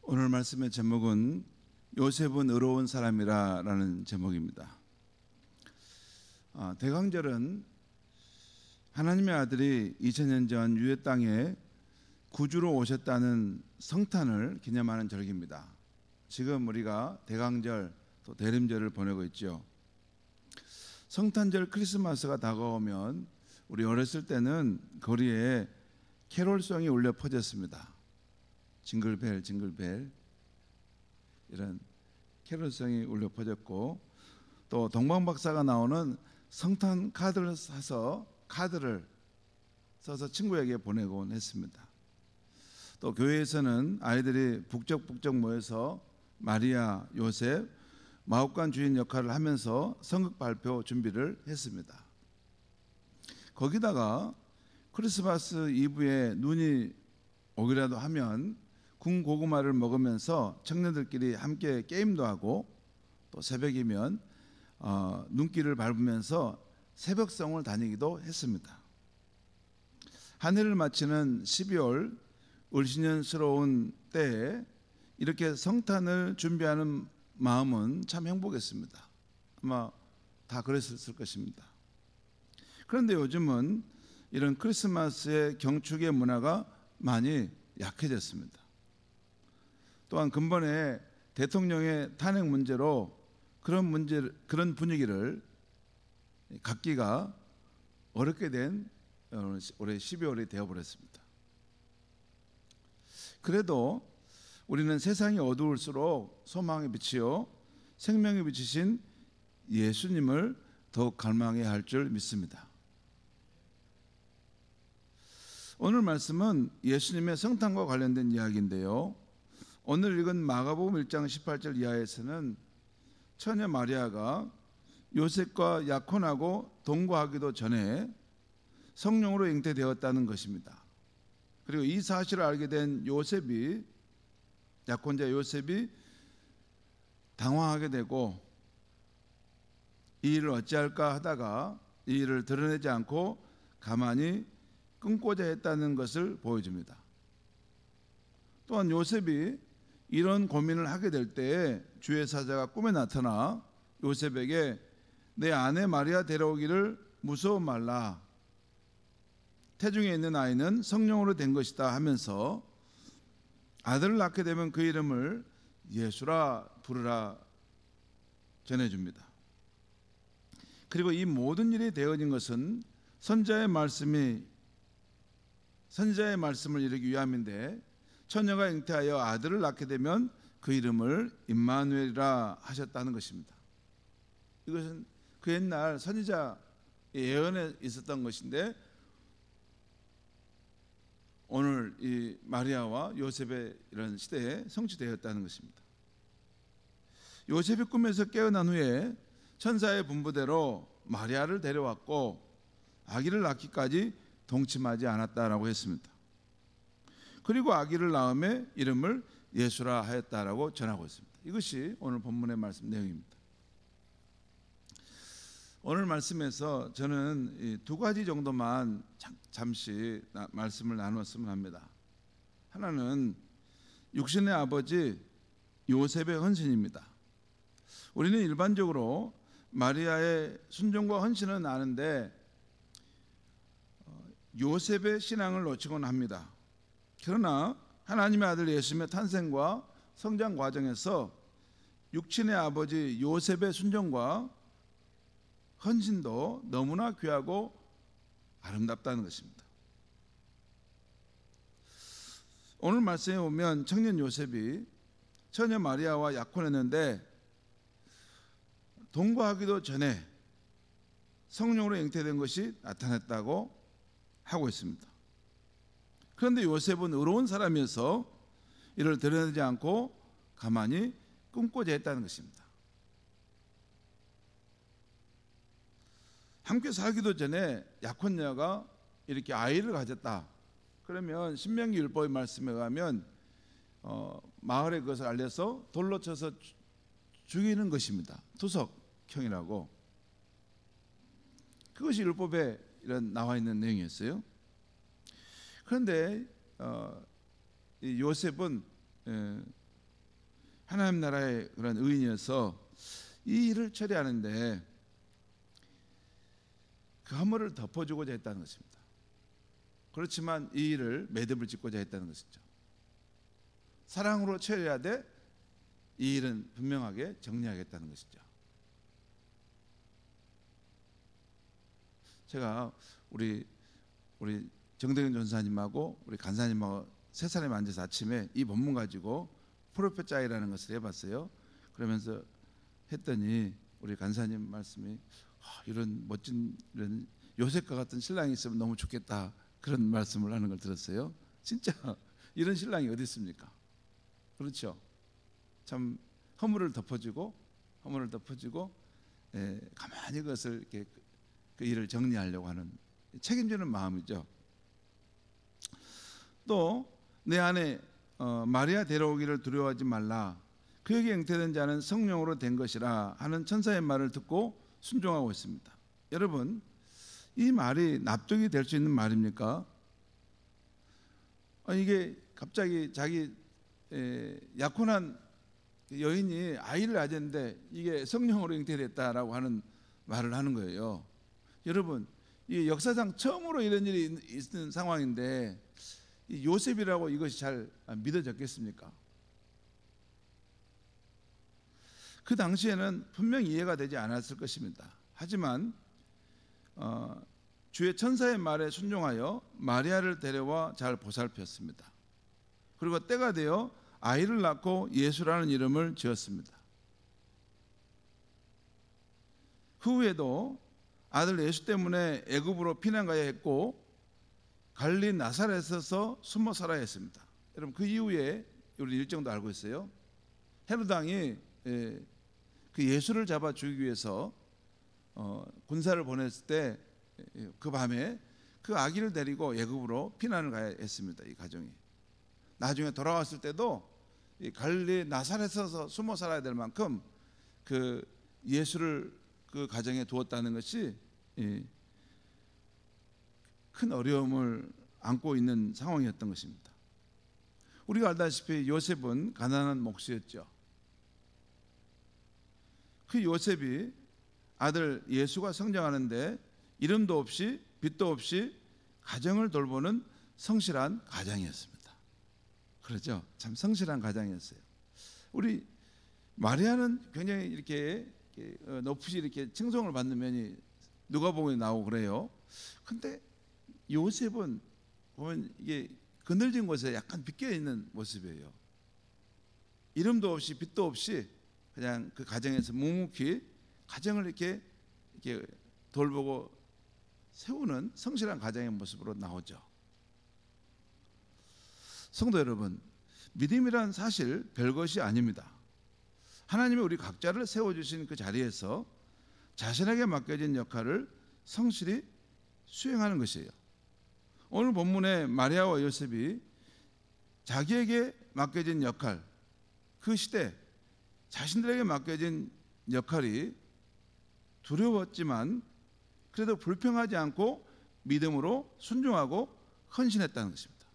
오늘 말씀의 제목은 요셉은 의로운 사람이라는 제목입니다. 대강절은 하나님의 아들이 2000년 전 유대 땅에 구주로 오셨다는 성탄을 기념하는 절기입니다. 지금 우리가 대강절 또 대림절을 보내고 있죠. 성탄절 크리스마스가 다가오면 우리 어렸을 때는 거리에 캐롤송이 울려 퍼졌습니다. 징글벨 징글벨 이런 캐롤송이 울려 퍼졌고, 또 동방박사가 나오는 성탄 카드를 써서 친구에게 보내곤 했습니다. 또 교회에서는 아이들이 북적북적 모여서 마리아, 요셉, 마법관 주인 역할을 하면서 성극 발표 준비를 했습니다. 거기다가 크리스마스 이브에 눈이 오기라도 하면 군고구마를 먹으면서 청년들끼리 함께 게임도 하고, 또 새벽이면 눈길을 밟으면서 새벽성을 다니기도 했습니다. 한 해를 마치는 12월 을신년스러운 때에 이렇게 성탄을 준비하는 마음은 참 행복했습니다. 아마 다 그랬을 것입니다. 그런데 요즘은 이런 크리스마스의 경축의 문화가 많이 약해졌습니다. 또한 근본에 대통령의 탄핵 문제로 그런 분위기를 갖기가 어렵게 된 올해 12월이 되어버렸습니다. 그래도 우리는 세상이 어두울수록 소망의 빛이요 생명의 빛이신 예수님을 더욱 갈망해야 할 줄 믿습니다. 오늘 말씀은 예수님의 성탄과 관련된 이야기인데요, 오늘 읽은 마가복음 1장 18절 이하에서는 처녀 마리아가 요셉과 약혼하고 동거하기도 전에 성령으로 잉태되었다는 것입니다. 그리고 이 사실을 알게 된 약혼자 요셉이 당황하게 되고 이 일을 어찌할까 하다가 이 일을 드러내지 않고 가만히 끊고자 했다는 것을 보여줍니다. 또한 요셉이 이런 고민을 하게 될 때에 주의 사자가 꿈에 나타나 요셉에게 내 아내 마리아 데려오기를 무서워 말라, 태중에 있는 아이는 성령으로 된 것이다 하면서 아들을 낳게 되면 그 이름을 예수라 부르라 전해줍니다. 그리고 이 모든 일이 되어진 것은 선지자의 말씀을 이루기 위함인데, 처녀가 잉태하여 아들을 낳게 되면 그 이름을 임마누엘이라 하셨다는 것입니다. 이것은 그 옛날 선지자 예언에 있었던 것인데 오늘 이 마리아와 요셉의 이런 시대에 성취되었다는 것입니다. 요셉이 꿈에서 깨어난 후에 천사의 분부대로 마리아를 데려왔고 아기를 낳기까지 동침하지 않았다라고 했습니다. 그리고 아기를 낳음에 이름을 예수라 하였다라고 전하고 있습니다. 이것이 오늘 본문의 말씀 내용입니다. 오늘 말씀에서 저는 두 가지 정도만 잠시 말씀을 나누었으면 합니다. 하나는 육신의 아버지 요셉의 헌신입니다. 우리는 일반적으로 마리아의 순종과 헌신은 아는데 요셉의 신앙을 놓치곤 합니다. 그러나 하나님의 아들 예수님의 탄생과 성장 과정에서 육신의 아버지 요셉의 순종과 헌신도 너무나 귀하고 아름답다는 것입니다. 오늘 말씀에 보면 청년 요셉이 처녀 마리아와 약혼했는데 동거하기도 전에 성령으로 잉태된 것이 나타났다고 하고 있습니다. 그런데 요셉은 의로운 사람이어서 이를 드러내지 않고 가만히 꿈고자 했다는 것입니다. 함께 살기도 전에 약혼녀가 이렇게 아이를 가졌다 그러면 신명기 율법의 말씀에 의하면 마을에 그것을 알려서 돌로 쳐서 죽이는 것입니다. 투석형이라고. 그것이 율법에 이런 나와 있는 내용이었어요. 그런데 이 요셉은 하나님 나라의 그런 의인이어서 이 일을 처리하는데 그 허물을 덮어주고자 했다는 것입니다. 그렇지만 이 일을 매듭을 짓고자 했다는 것이죠. 사랑으로 처리해야 돼 이 일은 분명하게 정리하겠다는 것이죠. 제가 우리 정대근 전사님하고 우리 간사님하고 세 사람이 앉아서 아침에 이 본문 가지고 프로페 짜이라는 것을 해봤어요. 그러면서 했더니 우리 간사님 말씀이 이런 멋진 이런 요셉과 같은 신랑이 있으면 너무 좋겠다, 그런 말씀을 하는 걸 들었어요. 진짜 이런 신랑이 어디 있습니까? 그렇죠. 참 허물을 덮어주고 가만히 그것을 이렇게 그 일을 정리하려고 하는 책임지는 마음이죠. 또 내 안에 마리아 데려오기를 두려워하지 말라, 그에게 잉태된 자는 성령으로 된 것이라 하는 천사의 말을 듣고 순종하고 있습니다. 여러분, 이 말이 납득이 될 수 있는 말입니까? 이게 갑자기 자기 약혼한 여인이 아이를 가졌는데 이게 성령으로 잉태됐다라고 하는 말을 하는 거예요. 여러분, 이 역사상 처음으로 이런 일이 있는 상황인데 이 요셉이라고 이것이 잘 믿어졌겠습니까? 그 당시에는 분명히 이해가 되지 않았을 것입니다. 하지만 주의 천사의 말에 순종하여 마리아를 데려와 잘 보살폈습니다. 그리고 때가 되어 아이를 낳고 예수라는 이름을 지었습니다. 그 후에도 아들 예수 때문에 애굽으로 피난 가야 했고 갈릴리 나사렛에서 숨어 살아야 했습니다. 여러분, 그 이후에 우리 일정도 알고 있어요. 헤롯 왕이 그 예수를 잡아 죽이기 위해서 군사를 보냈을 때 그 밤에 그 아기를 데리고 애굽으로 피난을 가야 했습니다. 이 가정이 나중에 돌아왔을 때도 이 갈릴리 나사렛에서 숨어 살아야 될 만큼 그 예수를 그 가정에 두었다는 것이 큰 어려움을 안고 있는 상황이었던 것입니다. 우리가 알다시피 요셉은 가난한 목수였죠. 그 요셉이 아들 예수가 성장하는데 이름도 없이 빚도 없이 가정을 돌보는 성실한 가장이었습니다. 그렇죠? 참 성실한 가장이었어요. 우리 마리아는 굉장히 이렇게 높이 이렇게 칭송을 받는 면이 누가복음에 나오고 그래요. 근데 요셉은 보면 이게 그늘진 곳에 약간 비껴 있는 모습이에요. 이름도 없이 빚도 없이 그냥 그 가정에서 묵묵히 가정을 이렇게 돌보고 세우는 성실한 가정의 모습으로 나오죠. 성도 여러분, 믿음이란 사실 별것이 아닙니다. 하나님이 우리 각자를 세워주신 그 자리에서 자신에게 맡겨진 역할을 성실히 수행하는 것이에요. 오늘 본문의 마리아와 요셉이 자기에게 맡겨진 역할, 그 시대 자신들에게 맡겨진 역할이 두려웠지만 그래도 불평하지 않고 믿음으로 순종하고 헌신했다는 것입니다.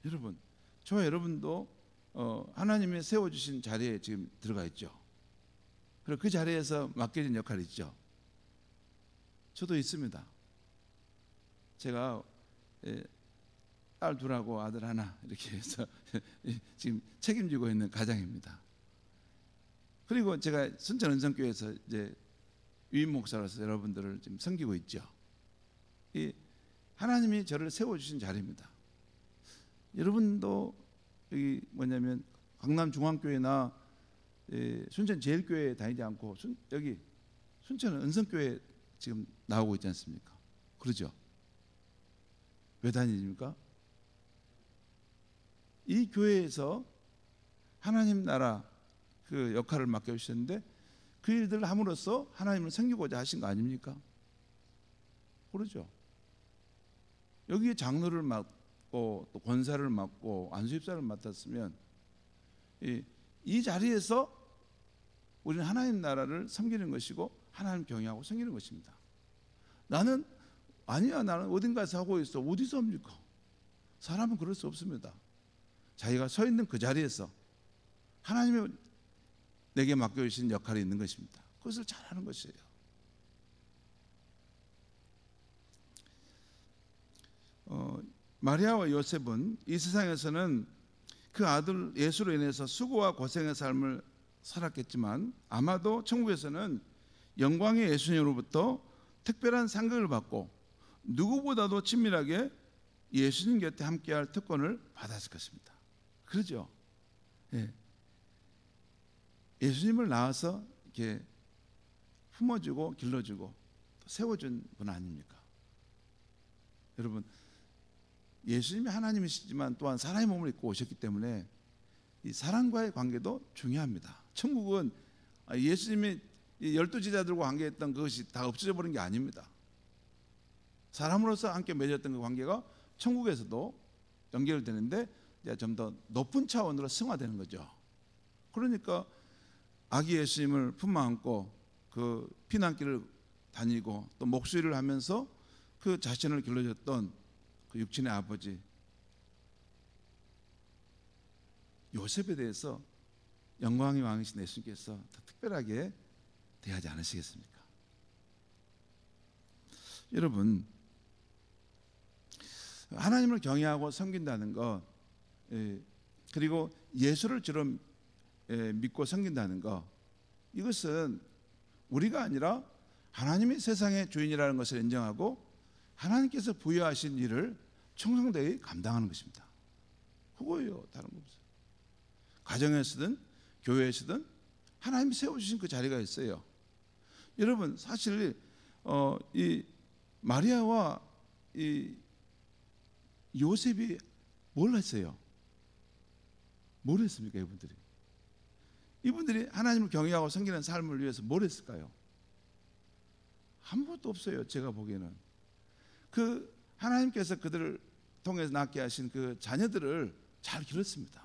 여러분, 저와 여러분도 하나님이 세워주신 자리에 지금 들어가 있죠. 그리고 그 자리에서 맡겨진 역할이 있죠. 저도 있습니다. 제가 딸 둘하고 아들 하나 이렇게 해서 지금 책임지고 있는 가장입니다. 그리고 제가 순천 은성교회에서 이제 위임 목사로서 여러분들을 지금 섬기고 있죠. 이 하나님이 저를 세워주신 자리입니다. 여러분도 여기 뭐냐면 강남 중앙교회나 순천 제일교회에 다니지 않고 여기 순천 은성교회 지금 나오고 있지 않습니까? 그러죠? 왜 다니십니까? 이 교회에서 하나님 나라 그 역할을 맡겨주셨는데 그 일들을 함으로써 하나님을 섬기고자 하신 거 아닙니까? 그러죠. 여기에 장로를 맡고 또 권사를 맡고 안수집사를 맡았으면 이 자리에서 우리는 하나님 나라를 섬기는 것이고 하나님 경외하고 섬기는 것입니다. 나는 어딘가에서 하고 있어. 어디서 합니까? 사람은 그럴 수 없습니다. 자기가 서 있는 그 자리에서 하나님이 내게 맡겨주신 역할이 있는 것입니다. 그것을 잘하는 것이에요. 마리아와 요셉은 이 세상에서는 그 아들 예수로 인해서 수고와 고생의 삶을 살았겠지만 아마도 천국에서는 영광의 예수님으로부터 특별한 상급을 받고 누구보다도 친밀하게 예수님 곁에 함께할 특권을 받았을 것입니다. 그러죠? 예. 예수님을 낳아서 이렇게 품어주고 길러주고 세워준 분 아닙니까? 여러분, 예수님이 하나님이시지만 또한 사람의 몸을 입고 오셨기 때문에 이 사람과의 관계도 중요합니다. 천국은 예수님이 12제자들과 관계했던 그것이 다 없어져 버린 게 아닙니다. 사람으로서 함께 맺었던 그 관계가 천국에서도 연결되는데 좀 더 높은 차원으로 승화되는 거죠. 그러니까 아기 예수님을 품어 안고 그 피난길을 다니고 또 목수일을 하면서 그 자신을 길러줬던 그 육신의 아버지 요셉에 대해서 영광의 왕이신 예수님께서 더 특별하게 대하지 않으시겠습니까? 여러분, 하나님을 경외하고 섬긴다는 것, 그리고 예수를 주로 믿고 섬긴다는 것, 이것은 우리가 아니라 하나님이 세상의 주인이라는 것을 인정하고 하나님께서 부여하신 일을 충성되이 감당하는 것입니다. 그거예요. 다른 거 없어요. 가정에서든 교회에서든 하나님이 세워주신 그 자리가 있어요. 여러분, 사실 이 마리아와 이 요셉이 뭘 했어요? 뭘 했습니까? 이분들이 하나님을 경외하고 섬기는 삶을 위해서 뭘 했을까요? 아무것도 없어요. 제가 보기에는 그 하나님께서 그들을 통해서 낳게 하신 그 자녀들을 잘 기르습니다.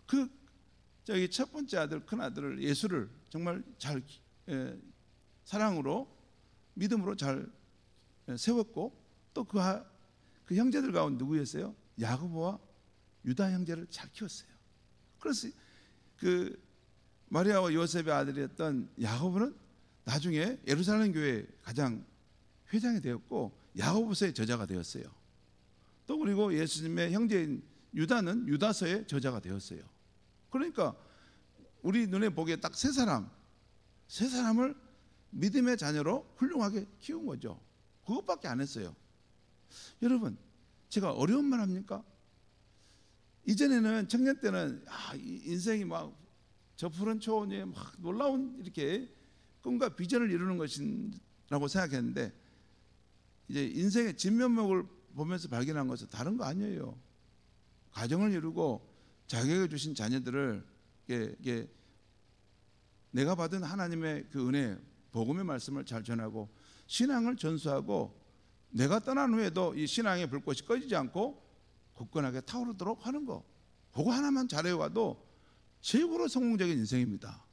그 저기 첫 번째 아들, 큰 아들을 예수를 정말 잘 사랑으로 믿음으로 잘 세웠고 또 그 형제들 가운데 누구였어요? 야고보와 유다 형제를 잘 키웠어요. 그래서 그 마리아와 요셉의 아들이었던 야고보는 나중에 예루살렘 교회 가장 회장이 되었고 야고보서의 저자가 되었어요. 또 그리고 예수님의 형제인 유다는 유다서의 저자가 되었어요. 그러니까 우리 눈에 보기에 딱 세 사람을 믿음의 자녀로 훌륭하게 키운 거죠. 그것밖에 안 했어요. 여러분, 제가 어려운 말 합니까? 이전에는 청년 때는 인생이 막 저 푸른 초원에 막 놀라운 이렇게 꿈과 비전을 이루는 것이라고 생각했는데 이제 인생의 진면목을 보면서 발견한 것은 다른 거 아니에요. 가정을 이루고 자기에게 주신 자녀들을 이게 내가 받은 하나님의 그 은혜, 복음의 말씀을 잘 전하고 신앙을 전수하고 내가 떠난 후에도 이 신앙의 불꽃이 꺼지지 않고 굳건하게 타오르도록 하는 거, 그거 하나만 잘해와도 최고로 성공적인 인생입니다.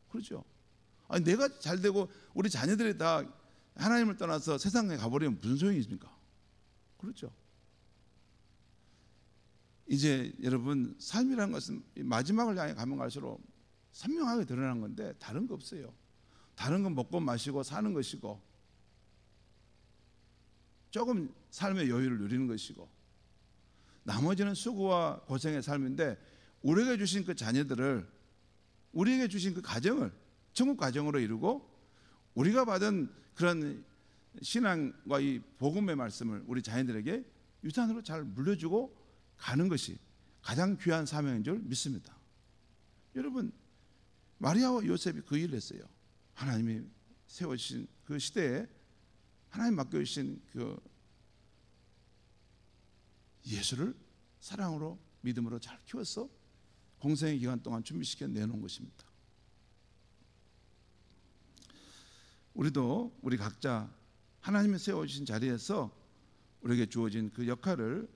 그렇죠? 아니, 내가 잘 되고 우리 자녀들이 다 하나님을 떠나서 세상에 가버리면 무슨 소용이 있습니까? 그렇죠? 이제 여러분, 삶이라는 것은 마지막을 향해 가면 갈수록 선명하게 드러난 건데 다른 거 없어요. 다른 건 먹고 마시고 사는 것이고 조금 삶의 여유를 누리는 것이고 나머지는 수고와 고생의 삶인데 우리에게 주신 그 자녀들을, 우리에게 주신 그 가정을 천국 가정으로 이루고 우리가 받은 그런 신앙과 이 복음의 말씀을 우리 자녀들에게 유산으로 잘 물려주고 가는 것이 가장 귀한 사명인 줄 믿습니다. 여러분, 마리아와 요셉이 그 일을 했어요. 하나님이 세워주신 그 시대에 하나님 맡겨주신 그 예수를 사랑으로 믿음으로 잘 키워서 공생의 기간 동안 준비시켜 내놓은 것입니다. 우리도 우리 각자 하나님이 세워주신 자리에서 우리에게 주어진 그 역할을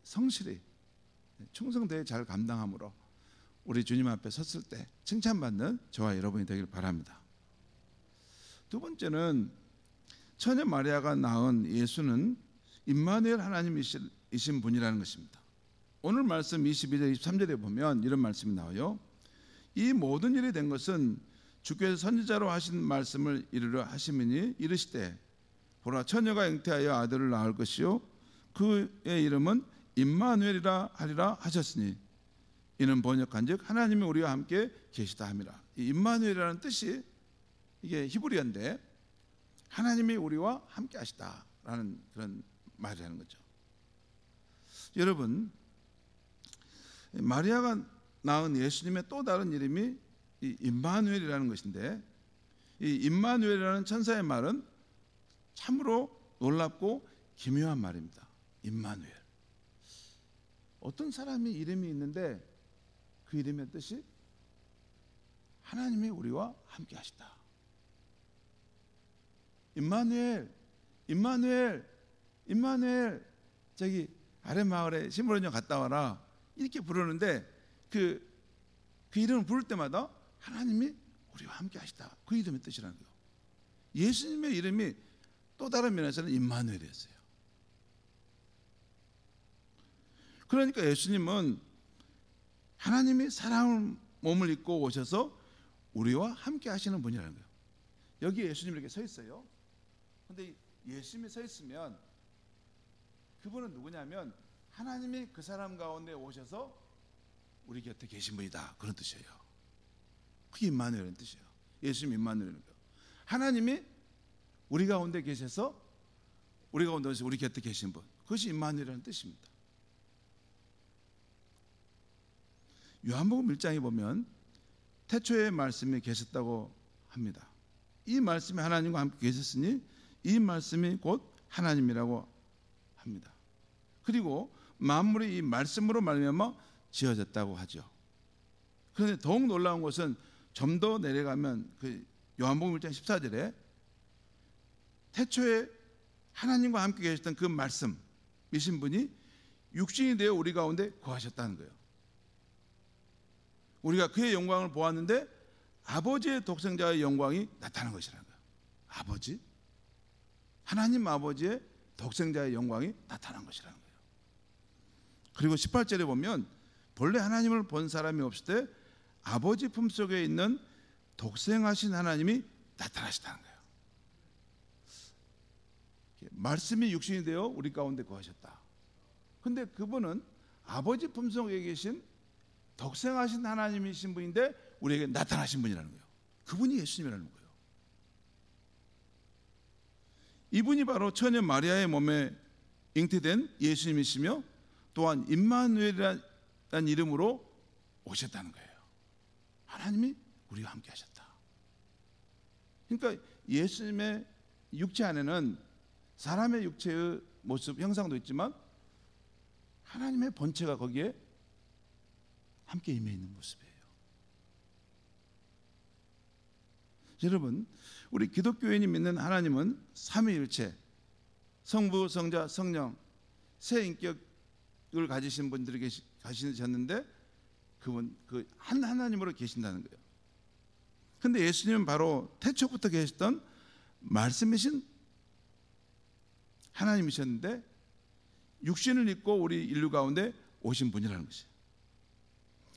성실히 충성되게 잘 감당함으로 우리 주님 앞에 섰을 때 칭찬받는 저와 여러분이 되길 바랍니다. 두 번째는 처녀 마리아가 낳은 예수는 임마누엘 하나님이신 분이라는 것입니다. 오늘 말씀 22절 23절에 보면 이런 말씀이 나와요. 이 모든 일이 된 것은 주께서 선지자로 하신 말씀을 이루려 하심이니 이르시되 보라 처녀가 잉태하여 아들을 낳을 것이요 그의 이름은 임마누엘이라 하리라 하셨으니 이는 번역한즉 하나님이 우리와 함께 계시다 함이라. 이 임마누엘이라는 뜻이 이게 히브리어인데 하나님이 우리와 함께 하시다라는 그런 말이라는 거죠. 여러분, 마리아가 낳은 예수님의 또 다른 이름이 이 임마누엘이라는 것인데, 이 임마누엘이라는 천사의 말은 참으로 놀랍고 기묘한 말입니다. 임마누엘. 어떤 사람이 이름이 있는데 그 이름의 뜻이 하나님이 우리와 함께 하시다. 임마누엘, 임마누엘, 임마누엘. 저기 아래 마을에 시므론녀 갔다 와라 이렇게 부르는데 그 이름을 부를 때마다 하나님이 우리와 함께 하시다. 그 이름의 뜻이라는 거예요. 예수님의 이름이 또 다른 면에서는 임마누엘이었어요. 그러니까 예수님은 하나님이 사람 몸을 입고 오셔서 우리와 함께 하시는 분이라는 거예요. 여기 예수님이 이렇게 서 있어요. 그런데 예수님이 서 있으면 그분은 누구냐면 하나님이 그 사람 가운데 오셔서 우리 곁에 계신 분이다. 그런 뜻이에요. 그게 임마누엘이라는 뜻이에요. 예수님 임마누엘이라는 거예요. 하나님이 우리 가운데 계셔서 우리 가운데 오셔서 우리 곁에 계신 분. 그것이 임마누엘이라는 뜻입니다. 요한복음 1장에 보면 태초에 말씀이 계셨다고 합니다. 이 말씀이 하나님과 함께 계셨으니 이 말씀이 곧 하나님이라고 합니다. 그리고 만물이 이 말씀으로 말미암아 지어졌다고 하죠. 그런데 더욱 놀라운 것은 좀 더 내려가면 그 요한복음 1장 14절에 태초에 하나님과 함께 계셨던 그 말씀이신 분이 육신이 되어 우리 가운데 거하셨다는 거예요. 우리가 그의 영광을 보았는데 아버지의 독생자의 영광이 나타난 것이라는 거예요. 아버지? 하나님 아버지의 독생자의 영광이 나타난 것이라는 거예요. 그리고 18절에 보면 본래 하나님을 본 사람이 없을 때 아버지 품속에 있는 독생하신 하나님이 나타나시다는 거예요. 말씀이 육신이 되어 우리 가운데 거하셨다. 그런데 그분은 아버지 품속에 계신 독생하신 하나님이신 분인데 우리에게 나타나신 분이라는 거예요. 그분이 예수님이라는 거예요. 이분이 바로 처녀 마리아의 몸에 잉태된 예수님이시며 또한 임마누엘이라는 이름으로 오셨다는 거예요. 하나님이 우리와 함께 하셨다. 그러니까 예수님의 육체 안에는 사람의 육체의 모습, 형상도 있지만 하나님의 본체가 거기에 함께 임해 있는 모습이에요. 여러분, 우리 기독교인이 믿는 하나님은 삼위일체, 성부, 성자, 성령 세 인격을 가지신 분들이 가시셨는데 그분 그 한 하나님으로 계신다는 거예요. 그런데 예수님은 바로 태초부터 계셨던 말씀이신 하나님이셨는데 육신을 입고 우리 인류 가운데 오신 분이라는 것이에요.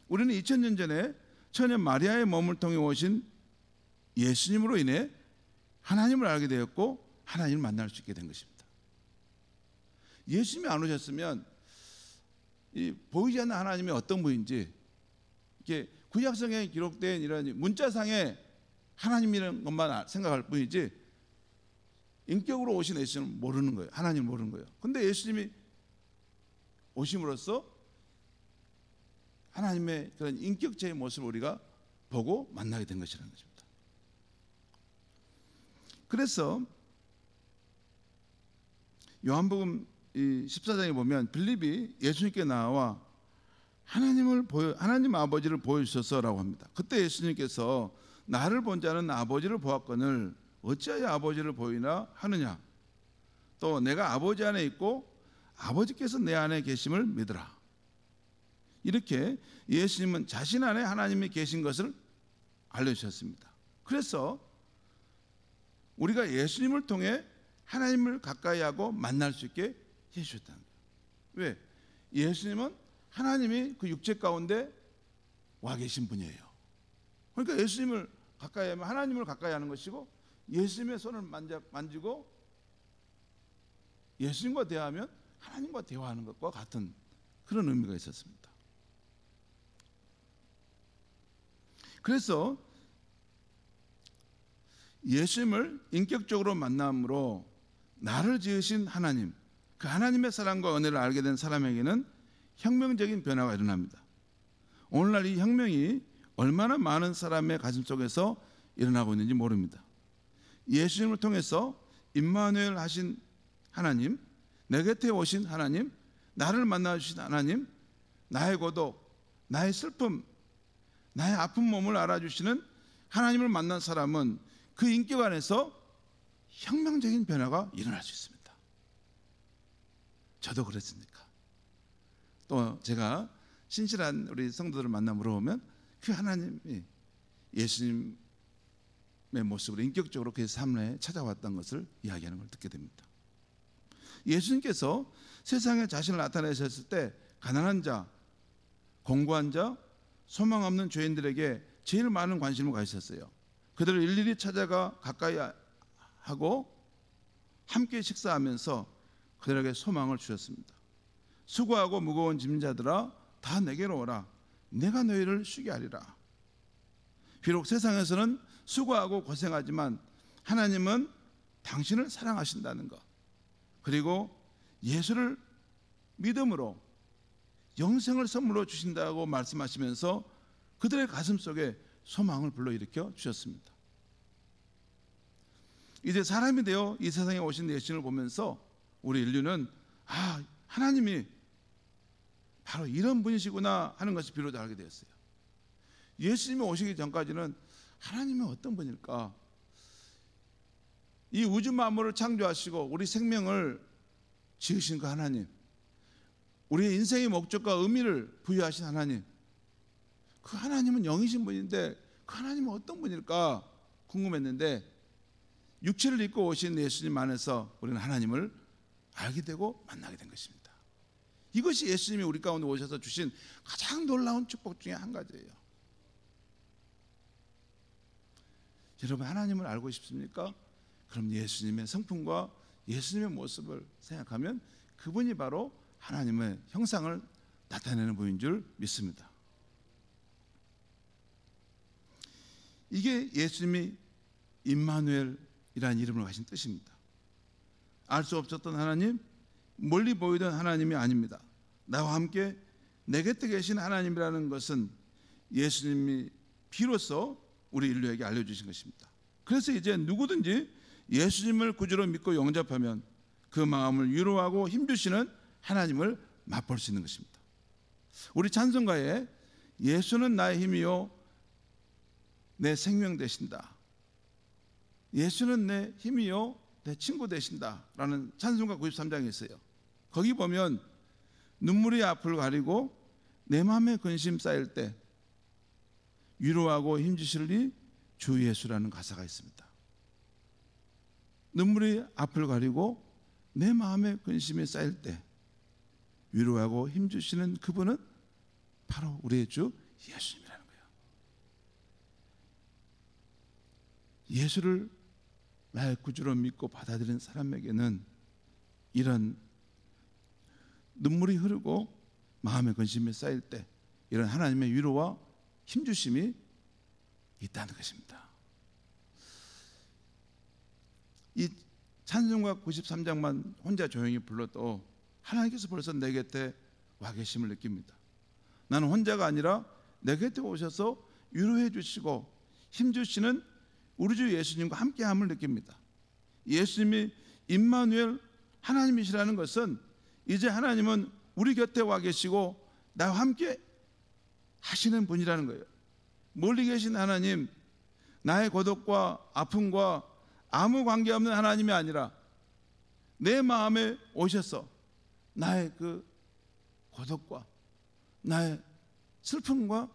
우리는 2000년 전에 처녀 마리아의 몸을 통해 오신 예수님으로 인해 하나님을 알게 되었고 하나님을 만날 수 있게 된 것입니다. 예수님이 안 오셨으면 이 보이지 않는 하나님이 어떤 분인지 이게 구약성경에 기록된 이런 문자상의 하나님이라는 것만 생각할 뿐이지 인격으로 오신 예수님은 모르는 거예요. 하나님을 모르는 거예요. 그런데 예수님이 오심으로써 하나님의 그런 인격체의 모습을 우리가 보고 만나게 된 것이라는 것입니다. 그래서 요한복음 14장에 보면 빌립이 예수님께 나와 하나님 아버지를 보여주셔서라고 합니다. 그때 예수님께서 나를 본 자는 아버지를 보았거늘 어찌하여 아버지를 보이나 하느냐. 또 내가 아버지 안에 있고 아버지께서 내 안에 계심을 믿으라. 이렇게 예수님은 자신 안에 하나님이 계신 것을 알려주셨습니다. 그래서 우리가 예수님을 통해 하나님을 가까이 하고 만날 수 있게 해주셨다는 거예요. 왜? 예수님은 하나님이 그 육체 가운데 와 계신 분이에요. 그러니까 예수님을 가까이 하면 하나님을 가까이 하는 것이고, 예수님의 손을 만지고 예수님과 대화하면 하나님과 대화하는 것과 같은 그런 의미가 있었습니다. 그래서 예수님을 인격적으로 만남으로 나를 지으신 하나님, 그 하나님의 사랑과 은혜를 알게 된 사람에게는 혁명적인 변화가 일어납니다. 오늘날 이 혁명이 얼마나 많은 사람의 가슴 속에서 일어나고 있는지 모릅니다. 예수님을 통해서 임마누엘 하신 하나님, 내 곁에 오신 하나님, 나를 만나주신 하나님, 나의 고독, 나의 슬픔, 나의 아픈 몸을 알아주시는 하나님을 만난 사람은 그 인격 안에서 혁명적인 변화가 일어날 수 있습니다. 저도 그랬습니까? 또 제가 신실한 우리 성도들을 만나 물어보면 그 하나님이 예수님의 모습으로 인격적으로 그의 삶에 찾아왔던 것을 이야기하는 걸 듣게 됩니다. 예수님께서 세상에 자신을 나타내셨을 때 가난한 자, 공고한 자, 소망 없는 죄인들에게 제일 많은 관심을 가지셨어요. 그들을 일일이 찾아가 가까이 하고 함께 식사하면서 그들에게 소망을 주셨습니다. 수고하고 무거운 짐진 자들아 다 내게로 오라. 내가 너희를 쉬게 하리라. 비록 세상에서는 수고하고 고생하지만 하나님은 당신을 사랑하신다는 것, 그리고 예수를 믿음으로 영생을 선물로 주신다고 말씀하시면서 그들의 가슴 속에 소망을 불러일으켜 주셨습니다. 이제 사람이 되어 이 세상에 오신 예수님을 보면서 우리 인류는 하나님이 바로 이런 분이시구나 하는 것을 비로소 알게 되었어요. 예수님이 오시기 전까지는 하나님은 어떤 분일까? 이 우주 만물을 창조하시고 우리 생명을 지으신 그 하나님, 우리의 인생의 목적과 의미를 부여하신 하나님, 그 하나님은 영이신 분인데 그 하나님은 어떤 분일까 궁금했는데, 육체를 입고 오신 예수님 안에서 우리는 하나님을 알게 되고 만나게 된 것입니다. 이것이 예수님이 우리 가운데 오셔서 주신 가장 놀라운 축복 중에 한 가지예요. 여러분, 하나님을 알고 싶습니까? 그럼 예수님의 성품과 예수님의 모습을 생각하면 그분이 바로 하나님의 형상을 나타내는 분인 줄 믿습니다. 이게 예수님이 임마누엘이라는 이름을 가진 뜻입니다. 알 수 없었던 하나님, 멀리 보이던 하나님이 아닙니다. 나와 함께 내 곁에 계신 하나님이라는 것은 예수님이 비로소 우리 인류에게 알려주신 것입니다. 그래서 이제 누구든지 예수님을 구주로 믿고 영접하면 그 마음을 위로하고 힘주시는 하나님을 맛볼 수 있는 것입니다. 우리 찬송가에 예수는 나의 힘이요 내 생명 되신다, 예수는 내 힘이요 내 친구 되신다 라는 찬송가 93장이 있어요. 거기 보면 눈물이 앞을 가리고 내 마음에 근심 쌓일 때 위로하고 힘주시리 주 예수라는 가사가 있습니다. 눈물이 앞을 가리고 내 마음에 근심이 쌓일 때 위로하고 힘주시는 그분은 바로 우리의 주 예수님이라는 거예요. 예수를 나의 구주로 믿고 받아들인 사람에게는 이런 눈물이 흐르고 마음의 근심이 쌓일 때 이런 하나님의 위로와 힘주심이 있다는 것입니다. 이 찬송가 93장만 혼자 조용히 불러도 하나님께서 벌써 내 곁에 와 계심을 느낍니다. 나는 혼자가 아니라 내 곁에 오셔서 위로해 주시고 힘주시는 우리 주 예수님과 함께함을 느낍니다. 예수님이 임마누엘 하나님이시라는 것은 이제 하나님은 우리 곁에 와 계시고 나와 함께 하시는 분이라는 거예요. 멀리 계신 하나님, 나의 고독과 아픔과 아무 관계없는 하나님이 아니라 내 마음에 오셔서 나의 그 고독과 나의 슬픔과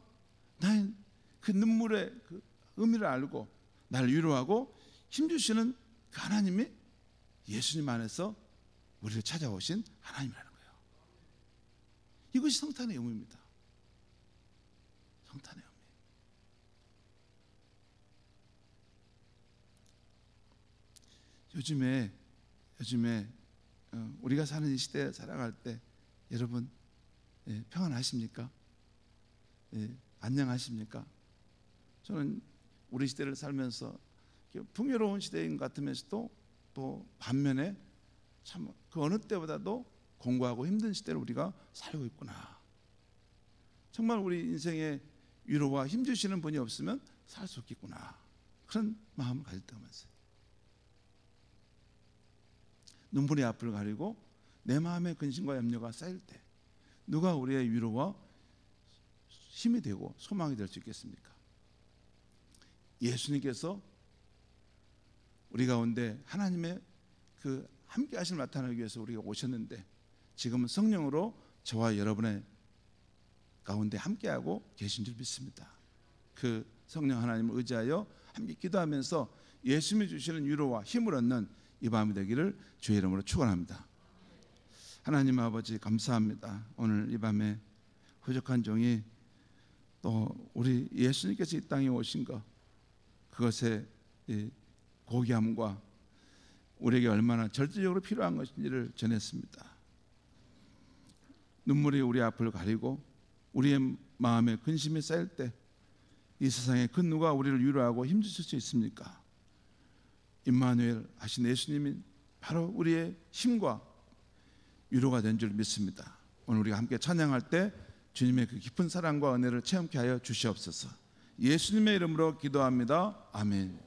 나의 그 눈물의 그 의미를 알고 나를 위로하고 힘주시는 그 하나님이 예수님 안에서 우리를 찾아오신 하나님이라는 거예요. 이것이 성탄의 의무입니다. 성탄의 의무. 요즘에 우리가 사는 이 시대에 살아갈 때 여러분 평안하십니까? 안녕하십니까? 저는 우리 시대를 살면서 풍요로운 시대인 것 같으면서도 또 반면에 참 그 어느 때보다도 공고하고 힘든 시대를 우리가 살고 있구나. 정말 우리 인생에 위로와 힘 주시는 분이 없으면 살 수 없겠구나. 그런 마음을 가질 때가 많습니다. 눈물의 앞을 가리고 내 마음의 근심과 염려가 쌓일 때 누가 우리의 위로와 힘이 되고 소망이 될 수 있겠습니까? 예수님께서 우리 가운데 하나님의 그 함께 하심을 나타내기 위해서 우리가 오셨는데 지금은 성령으로 저와 여러분의 가운데 함께하고 계신 줄 믿습니다. 그 성령 하나님을 의지하여 함께 기도하면서 예수님이 주시는 위로와 힘을 얻는 이 밤이 되기를 주의 이름으로 축원합니다. 하나님 아버지 감사합니다. 오늘 이 밤에 부족한 종이 또 우리 예수님께서 이 땅에 오신 것 그것의 고귀함과 우리에게 얼마나 절대적으로 필요한 것인지를 전했습니다. 눈물이 우리 앞을 가리고 우리의 마음에 근심이 쌓일 때 이 세상에 그 누가 우리를 위로하고 힘주실 수 있습니까? 임마누엘 하신 예수님이 바로 우리의 힘과 위로가 된 줄 믿습니다. 오늘 우리가 함께 찬양할 때 주님의 그 깊은 사랑과 은혜를 체험케 하여 주시옵소서. 예수님의 이름으로 기도합니다. 아멘.